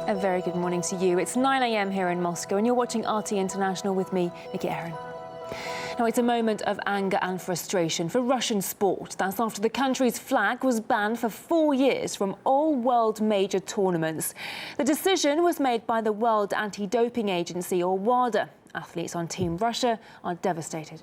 A very good morning to you. It's 9 a.m. here in Moscow and you're watching RT International with me, Nikki Aaron. Now, it's a moment of anger and frustration for Russian sport. That's after the country's flag was banned for 4 years from all world major tournaments. The decision was made by the World Anti-Doping Agency, or WADA. Athletes on Team Russia are devastated.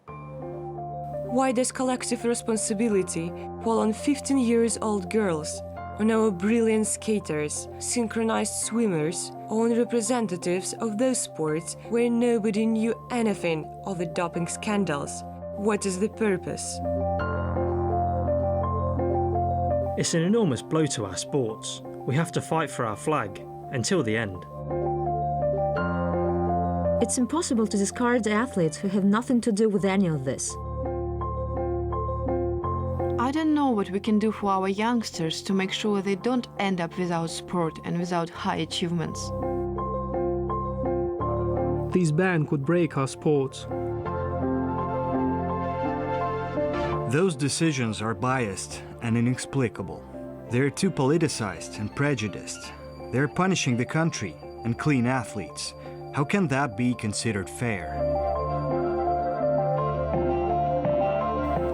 Why does collective responsibility fall on 15-year-old girls, on our brilliant skaters, synchronized swimmers, or on representatives of those sports where nobody knew anything of the doping scandals? What is the purpose? It's an enormous blow to our sports. We have to fight for our flag until the end. It's impossible to discard the athletes who have nothing to do with any of this. I don't know what we can do for our youngsters to make sure they don't end up without sport and without high achievements. This ban could break our sport. Those decisions are biased and inexplicable. They're too politicized and prejudiced. They're punishing the country and clean athletes. How can that be considered fair?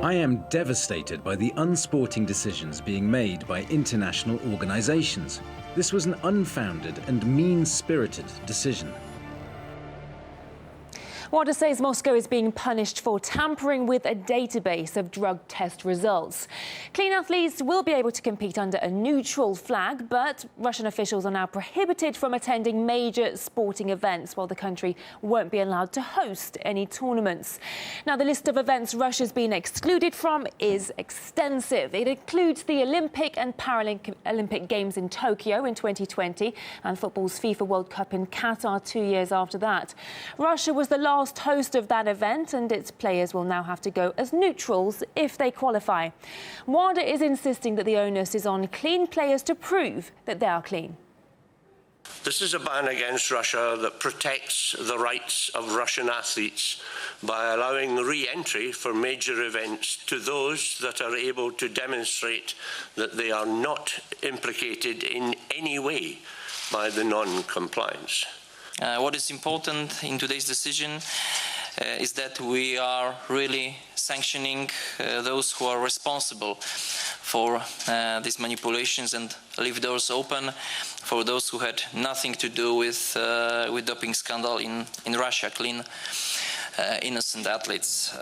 I am devastated by the unsporting decisions being made by international organizations. This was an unfounded and mean-spirited decision. WADA says Moscow is being punished for tampering with a database of drug test results. Clean athletes will be able to compete under a neutral flag, but Russian officials are now prohibited from attending major sporting events, while the country won't be allowed to host any tournaments. Now, the list of events Russia's been excluded from is extensive. It includes the Olympic and Paralympic Games in Tokyo in 2020 and football's FIFA World Cup in Qatar 2 years after that. Russia was the last host of that event, and its players will now have to go as neutrals if they qualify. WADA is insisting that the onus is on clean players to prove that they are clean. This is a ban against Russia that protects the rights of Russian athletes by allowing re-entry for major events to those that are able to demonstrate that they are not implicated in any way by the non-compliance. What is important in today's decision is that we are really sanctioning those who are responsible for these manipulations and leave doors open for those who had nothing to do with doping scandal in Russia, clean, innocent athletes.